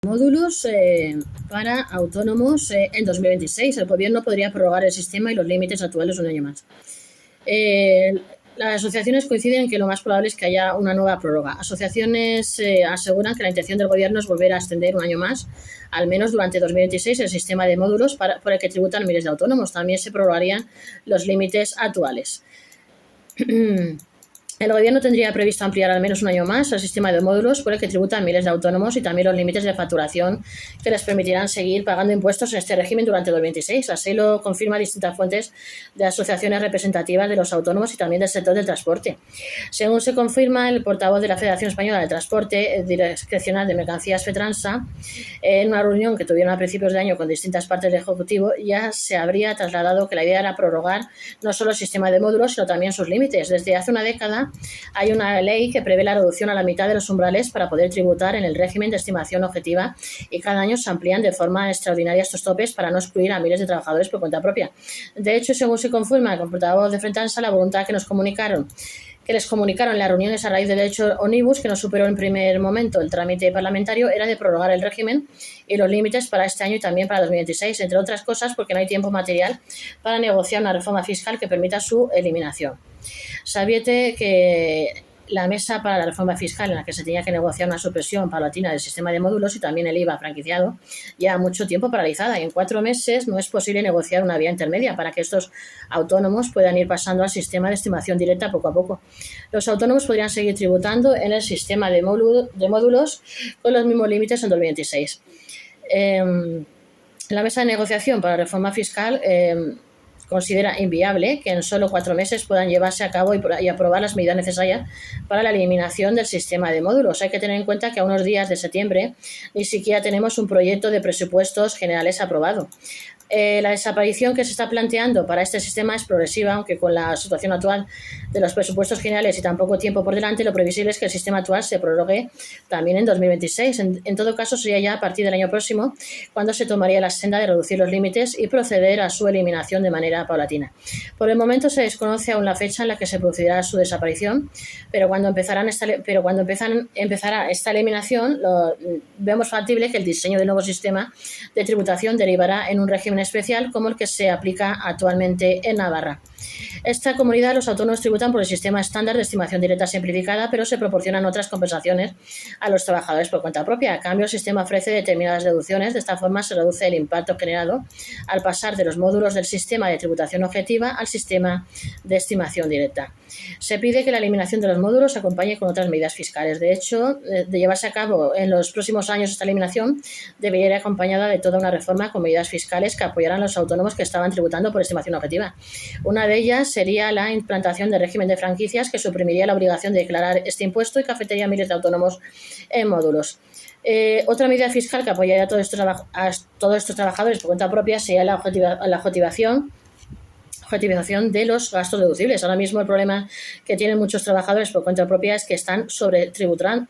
Módulos para autónomos en 2026. El Gobierno podría prorrogar el sistema y los límites actuales un año más. Las asociaciones coinciden en que lo más probable es que haya una nueva prórroga. Asociaciones aseguran que la intención del Gobierno es volver a extender un año más, al menos durante 2026, el sistema de módulos por el que tributan miles de autónomos. También se prorrogarían los límites actuales. El Gobierno tendría previsto ampliar al menos un año más el sistema de módulos por el que tributan miles de autónomos y también los límites de facturación que les permitirán seguir pagando impuestos en este régimen durante 2026. Así lo confirman distintas fuentes de asociaciones representativas de los autónomos y también del sector del transporte. Según se confirma, el portavoz de la Federación Española de Transporte Discrecional de Mercancías FETRANSA, en una reunión que tuvieron a principios de año con distintas partes del Ejecutivo, ya se habría trasladado que la idea era prorrogar no solo el sistema de módulos, sino también sus límites. Desde hace una década hay una ley que prevé la reducción a la mitad de los umbrales para poder tributar en el régimen de estimación objetiva y cada año se amplían de forma extraordinaria estos topes para no excluir a miles de trabajadores por cuenta propia. De hecho, según se confirma con el portavoz de FETRANSA, la voluntad que les comunicaron en las reuniones a raíz del hecho Omnibus, que no superó en primer momento el trámite parlamentario, era de prorrogar el régimen y los límites para este año y también para 2026, entre otras cosas porque no hay tiempo material para negociar una reforma fiscal que permita su eliminación. Sabiete que la mesa para la reforma fiscal, en la que se tenía que negociar una supresión paulatina del sistema de módulos y también el IVA franquiciado, lleva mucho tiempo paralizada y en 4 meses no es posible negociar una vía intermedia para que estos autónomos puedan ir pasando al sistema de estimación directa poco a poco. Los autónomos podrían seguir tributando en el sistema de módulos con los mismos límites en 2026. La mesa de negociación para la reforma fiscal considera inviable que en solo 4 meses puedan llevarse a cabo y aprobar las medidas necesarias para la eliminación del sistema de módulos. Hay que tener en cuenta que a unos días de septiembre ni siquiera tenemos un proyecto de presupuestos generales aprobado. La desaparición que se está planteando para este sistema es progresiva, aunque con la situación actual de los presupuestos generales y tan poco tiempo por delante, lo previsible es que el sistema actual se prorrogue también en 2026. En todo caso, sería ya a partir del año próximo cuando se tomaría la senda de reducir los límites y proceder a su eliminación de manera paulatina. Por el momento se desconoce aún la fecha en la que se producirá su desaparición, pero cuando empezará esta eliminación, vemos factible que el diseño del nuevo sistema de tributación derivará en un régimen especial como el que se aplica actualmente en Navarra. Esta comunidad, los autónomos tributan por el sistema estándar de estimación directa simplificada, pero se proporcionan otras compensaciones a los trabajadores por cuenta propia. A cambio, el sistema ofrece determinadas deducciones. De esta forma, se reduce el impacto generado al pasar de los módulos del sistema de tributación objetiva al sistema de estimación directa. Se pide que la eliminación de los módulos se acompañe con otras medidas fiscales. De hecho, de llevarse a cabo en los próximos años esta eliminación, debería ir acompañada de toda una reforma con medidas fiscales que apoyaran a los autónomos que estaban tributando por estimación objetiva. Una de ellas sería la implantación del régimen de franquicias, que suprimiría la obligación de declarar este impuesto y que afectaría a miles de autónomos en módulos. Otra medida fiscal que apoyaría a todos estos trabajadores por cuenta propia sería la objetivación de los gastos deducibles. Ahora mismo el problema que tienen muchos trabajadores por cuenta propia es que están sobretributando.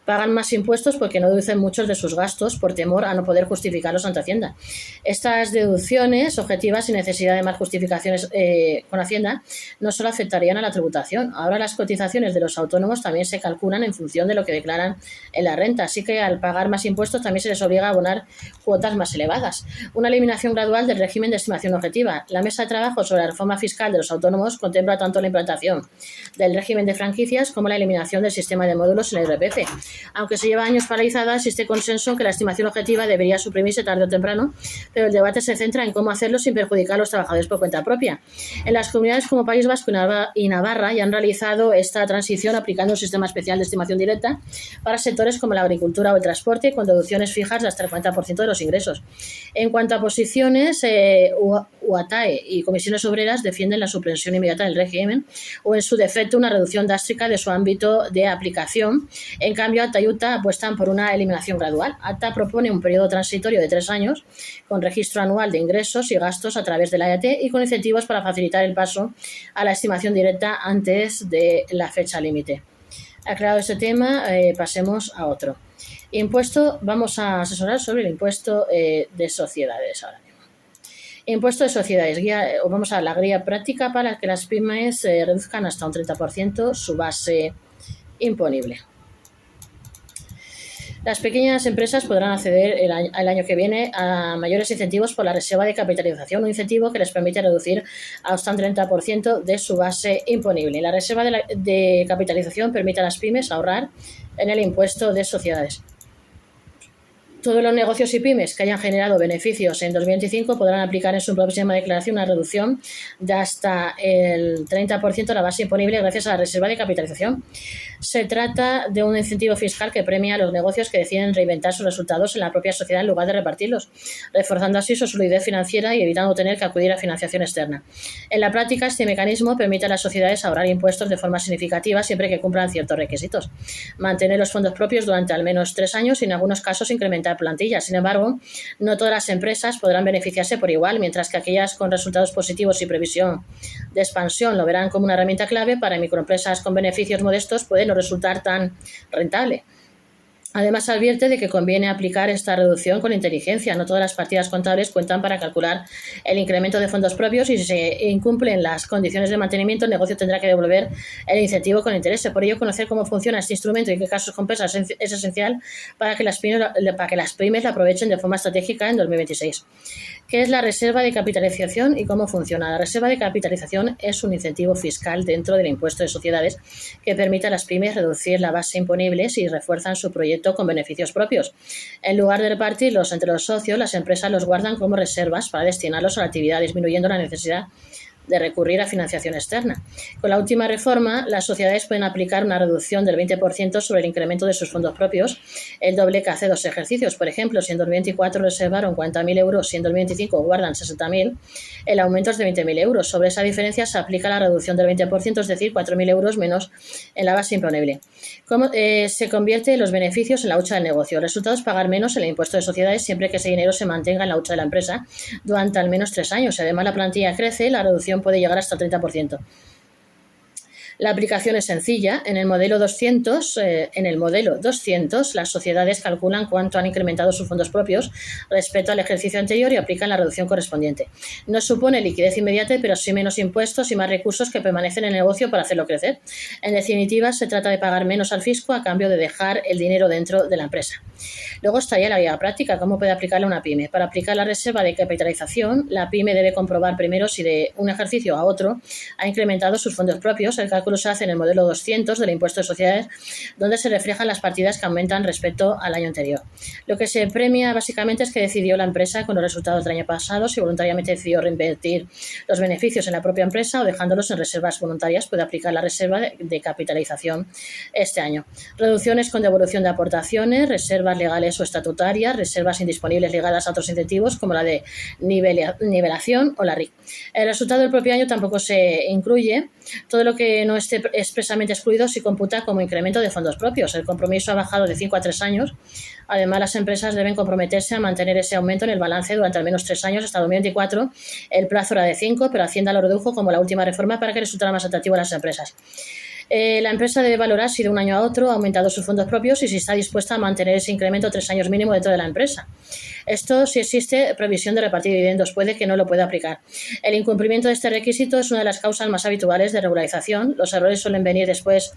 Pagan más impuestos porque no deducen muchos de sus gastos por temor a no poder justificarlos ante Hacienda. Estas deducciones objetivas sin necesidad de más justificaciones con Hacienda no solo afectarían a la tributación. Ahora las cotizaciones de los autónomos también se calculan en función de lo que declaran en la renta, así que al pagar más impuestos también se les obliga a abonar cuotas más elevadas. Una eliminación gradual del régimen de estimación objetiva. La mesa de trabajo sobre la reforma fiscal de los autónomos contempla tanto la implantación del régimen de franquicias como la eliminación del sistema de módulos en el IRPF. Aunque se lleva años paralizada, existe consenso en que la estimación objetiva debería suprimirse tarde o temprano, pero el debate se centra en cómo hacerlo sin perjudicar a los trabajadores por cuenta propia. En las comunidades como País Vasco y Navarra ya han realizado esta transición aplicando un sistema especial de estimación directa para sectores como la agricultura o el transporte, con deducciones fijas de hasta el 40% de los ingresos. En cuanto a posiciones, UATAE y comisiones obreras defienden la supresión inmediata del régimen o, en su defecto, una reducción drástica de su ámbito de aplicación. En cambio, ATA y UTA apuestan por una eliminación gradual. ATA propone un periodo transitorio de 3 años con registro anual de ingresos y gastos a través de la EAT y con incentivos para facilitar el paso a la estimación directa antes de la fecha límite. Aclarado este tema, pasemos a otro. Vamos a asesorar sobre el impuesto de sociedades ahora mismo. Impuesto de sociedades. Vamos a la guía práctica para que las pymes reduzcan hasta un 30% su base imponible. Las pequeñas empresas podrán acceder el año que viene a mayores incentivos por la reserva de capitalización, un incentivo que les permite reducir hasta un 30% de su base imponible. La reserva de capitalización permite a las pymes ahorrar en el impuesto de sociedades. Todos los negocios y pymes que hayan generado beneficios en 2025 podrán aplicar en su próxima declaración una reducción de hasta el 30% de la base imponible gracias a la reserva de capitalización. Se trata de un incentivo fiscal que premia a los negocios que deciden reinventar sus resultados en la propia sociedad en lugar de repartirlos, reforzando así su solidez financiera y evitando tener que acudir a financiación externa. En la práctica, este mecanismo permite a las sociedades ahorrar impuestos de forma significativa siempre que cumplan ciertos requisitos, mantener los fondos propios durante al menos 3 años y en algunos casos incrementar plantilla. Sin embargo, no todas las empresas podrán beneficiarse por igual, mientras que aquellas con resultados positivos y previsión de expansión lo verán como una herramienta clave. Para microempresas con beneficios modestos puede no resultar tan rentable. Además, advierte de que conviene aplicar esta reducción con inteligencia. No todas las partidas contables cuentan para calcular el incremento de fondos propios y si se incumplen las condiciones de mantenimiento, el negocio tendrá que devolver el incentivo con interés. Por ello, conocer cómo funciona este instrumento y qué casos compensa es esencial para que las pymes la aprovechen de forma estratégica en 2026. ¿Qué es la reserva de capitalización y cómo funciona? La reserva de capitalización es un incentivo fiscal dentro del impuesto de sociedades que permite a las pymes reducir la base imponible si refuerzan su proyecto con beneficios propios. En lugar de repartirlos entre los socios, las empresas los guardan como reservas para destinarlos a la actividad, disminuyendo la necesidad de recurrir a financiación externa. Con la última reforma, las sociedades pueden aplicar una reducción del 20% sobre el incremento de sus fondos propios, el doble que hace 2 ejercicios. Por ejemplo, si en 2024 reservaron 40.000 euros y en 2025 guardan 60.000, el aumento es de 20.000 euros. Sobre esa diferencia se aplica la reducción del 20%, es decir, 4.000 euros menos en la base imponible. ¿Cómo se convierte los beneficios en la hucha del negocio? El resultado es pagar menos en el impuesto de sociedades siempre que ese dinero se mantenga en la hucha de la empresa durante al menos 3 años. Si además la plantilla crece, la reducción puede llegar hasta el 30%. La aplicación es sencilla. En el modelo 200, las sociedades calculan cuánto han incrementado sus fondos propios respecto al ejercicio anterior y aplican la reducción correspondiente. No supone liquidez inmediata, pero sí menos impuestos y más recursos que permanecen en el negocio para hacerlo crecer. En definitiva, se trata de pagar menos al fisco a cambio de dejar el dinero dentro de la empresa. Luego estaría la guía práctica. ¿Cómo puede aplicarla una pyme? Para aplicar la reserva de capitalización, la pyme debe comprobar primero si de un ejercicio a otro ha incrementado sus fondos propios. El cálculo se hace en el modelo 200 del impuesto de sociedades, donde se reflejan las partidas que aumentan respecto al año anterior. Lo que se premia básicamente es que decidió la empresa con los resultados del año pasado. Si voluntariamente decidió reinvertir los beneficios en la propia empresa o dejándolos en reservas voluntarias, puede aplicar la reserva de capitalización este año. Reducciones con devolución de aportaciones, reservas legales o estatutarias, reservas indisponibles ligadas a otros incentivos como la de nivelación o la RIC. El resultado del propio año tampoco se incluye. Todo lo que no esté expresamente excluido se computa como incremento de fondos propios. El compromiso ha bajado de 5 a 3 años. Además, las empresas deben comprometerse a mantener ese aumento en el balance durante al menos 3 años hasta 2024. El plazo era de 5, pero Hacienda lo redujo como la última reforma para que resultara más atractivo a las empresas. La empresa debe valorar si de un año a otro ha aumentado sus fondos propios y si está dispuesta a mantener ese incremento 3 años mínimo dentro de la empresa. Esto, si existe previsión de repartir dividendos, puede que no lo pueda aplicar. El incumplimiento de este requisito es una de las causas más habituales de regularización. Los errores suelen venir después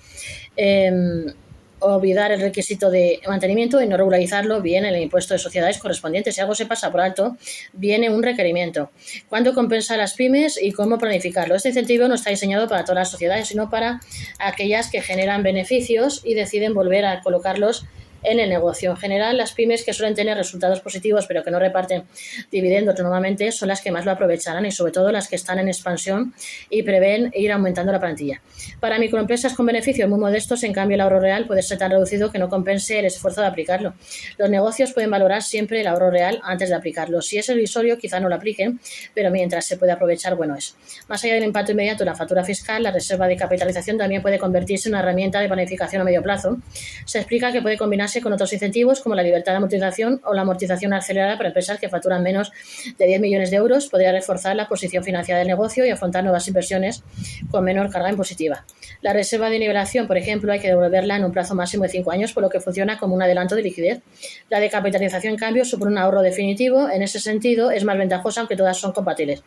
olvidar el requisito de mantenimiento y no regularizarlo bien en el impuesto de sociedades correspondiente. Si algo se pasa por alto, viene un requerimiento. ¿Cuándo compensa a las pymes y cómo planificarlo? Este incentivo no está diseñado para todas las sociedades, sino para aquellas que generan beneficios y deciden volver a colocarlos en el negocio. En general, las pymes que suelen tener resultados positivos pero que no reparten dividendos normalmente son las que más lo aprovecharán y sobre todo las que están en expansión y prevén ir aumentando la plantilla. Para microempresas con beneficios muy modestos, en cambio, el ahorro real puede ser tan reducido que no compense el esfuerzo de aplicarlo. Los negocios pueden valorar siempre el ahorro real antes de aplicarlo. Si es irrisorio, quizá no lo apliquen, pero mientras se puede aprovechar, bueno es. Más allá del impacto inmediato en la factura fiscal, la reserva de capitalización también puede convertirse en una herramienta de planificación a medio plazo. Se explica que puede combinarse con otros incentivos como la libertad de amortización o la amortización acelerada para empresas que facturan menos de 10 millones de euros. Podría reforzar la posición financiera del negocio y afrontar nuevas inversiones con menor carga impositiva. La reserva de nivelación, por ejemplo, hay que devolverla en un plazo máximo de 5 años, por lo que funciona como un adelanto de liquidez. La de capitalización, en cambio, supone un ahorro definitivo. En ese sentido, es más ventajosa, aunque todas son compatibles.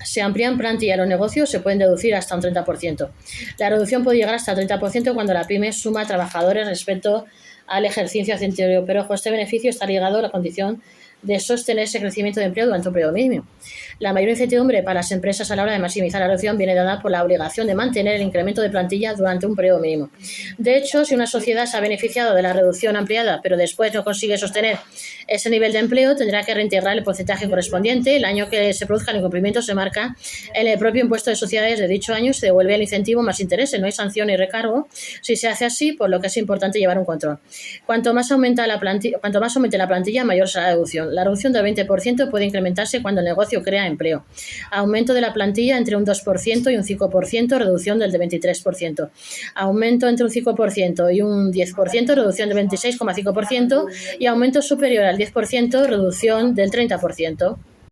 Se amplían plantilla los negocios, se pueden deducir hasta un 30%. La reducción puede llegar hasta el 30% cuando la pyme suma trabajadores respecto al ejercicio científico. Pero ojo, este beneficio está ligado a la condición de sostener ese crecimiento de empleo durante un periodo mínimo. La mayor incertidumbre para las empresas a la hora de maximizar la reducción viene dada por la obligación de mantener el incremento de plantilla durante un periodo mínimo. De hecho, si una sociedad se ha beneficiado de la reducción ampliada, pero después no consigue sostener ese nivel de empleo, tendrá que reintegrar el porcentaje correspondiente. El año que se produzca el incumplimiento se marca en el propio impuesto de sociedades de dicho año y se devuelve el incentivo más intereses. No hay sanción ni recargo si se hace así, por lo que es importante llevar un control. Cuanto más aumente la plantilla, mayor será la reducción. La reducción del 20% puede incrementarse cuando el negocio crea empleo. Aumento de la plantilla entre un 2% y un 5%, reducción del 23%. Aumento entre un 5% y un 10%, reducción del 26,5%. Y aumento superior al 10%, reducción del 30%.